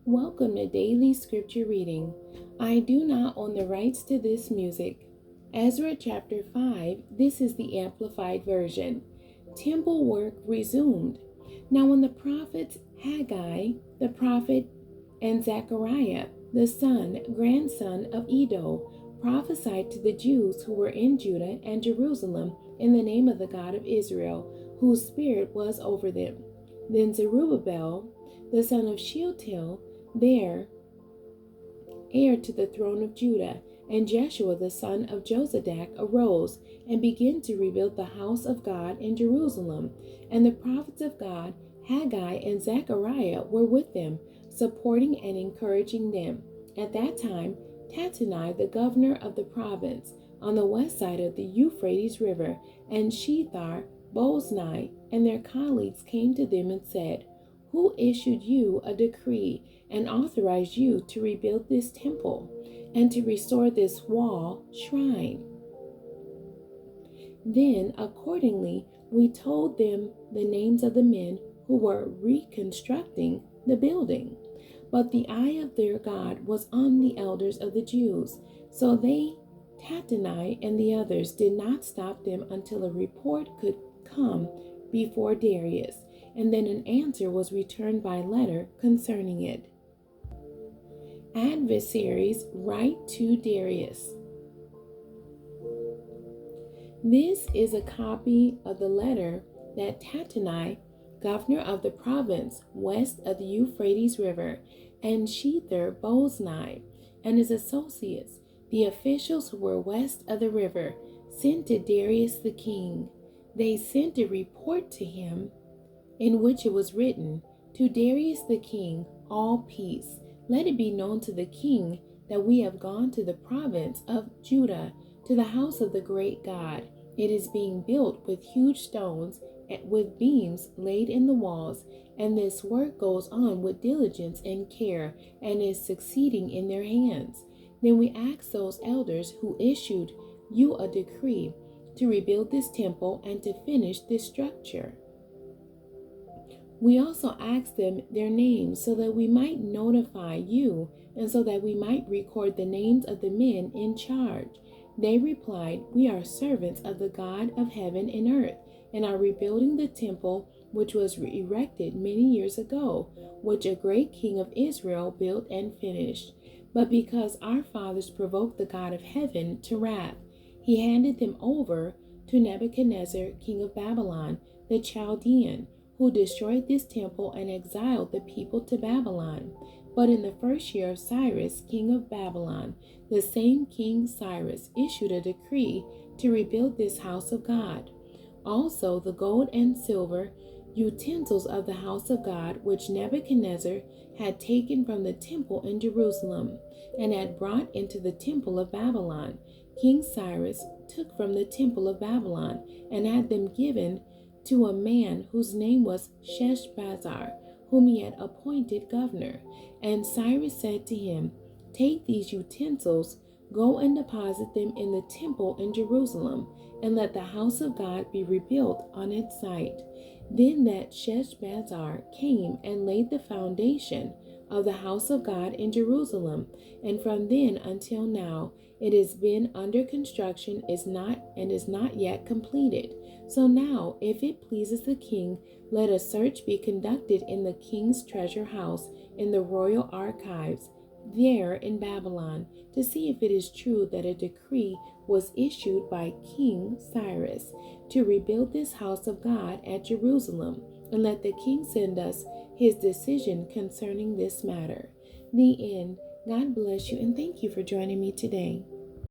Welcome to Daily Scripture Reading. I do not own the rights to this music. Ezra chapter 5, this is the Amplified Version. Temple work resumed. Now when the prophets Haggai, the prophet, and Zechariah, the grandson of Iddo, prophesied to the Jews who were in Judah and Jerusalem in the name of the God of Israel, whose spirit was over them. Then Zerubbabel, the son of Shealtiel, their heir to the throne of Judah, and Jeshua the son of Jozadak arose and began to rebuild the house of God in Jerusalem. And the prophets of God, Haggai and Zechariah, were with them, supporting and encouraging them. At that time, Tattenai, the governor of the province on the west side of the Euphrates River, and Shethar-Boznai and their colleagues came to them and said, "Who issued you a decree and authorized you to rebuild this temple and to restore this wall shrine?" Then, accordingly, we told them the names of the men who were reconstructing the building. But the eye of their God was on the elders of the Jews, so they, Tattenai and the others, did not stop them until a report could come before Darius, and then an answer was returned by letter concerning it. Adversaries write to Darius. This is a copy of the letter that Tattenai, governor of the province west of the Euphrates River, and Shethar-Boznai and his associates, the officials who were west of the river, sent to Darius the king. They sent a report to him in which it was written, "To Darius the king, all peace. Let it be known to the king that we have gone to the province of Judah, to the house of the great God. It is being built with huge stones, with beams laid in the walls, and this work goes on with diligence and care, and is succeeding in their hands." Then we asked those elders who issued you a decree to rebuild this temple and to finish this structure. We also asked them their names so that we might notify you and so that we might record the names of the men in charge. They replied, "We are servants of the God of heaven and earth and are rebuilding the temple which was erected many years ago, which a great king of Israel built and finished. But because our fathers provoked the God of heaven to wrath, he handed them over to Nebuchadnezzar, king of Babylon, the Chaldean, who destroyed this temple and exiled the people to Babylon. But in the first year of Cyrus, king of Babylon, the same King Cyrus issued a decree to rebuild this house of God. Also the gold and silver utensils of the house of God, which Nebuchadnezzar had taken from the temple in Jerusalem and had brought into the temple of Babylon, King Cyrus took from the temple of Babylon and had them given to a man whose name was Sheshbazzar, whom he had appointed governor. And Cyrus said to him, "Take these utensils, go and deposit them in the temple in Jerusalem, and let the house of God be rebuilt on its site." Then that Sheshbazzar came and laid the foundation of the house of God in Jerusalem, and from then until now it has been under construction, is not yet completed. So now, if it pleases the king, let a search be conducted in the king's treasure house, in the royal archives, there in Babylon, to see if it is true that a decree was issued by King Cyrus to rebuild this house of God at Jerusalem, and let the king send us his decision concerning this matter. The end. God bless you, and thank you for joining me today.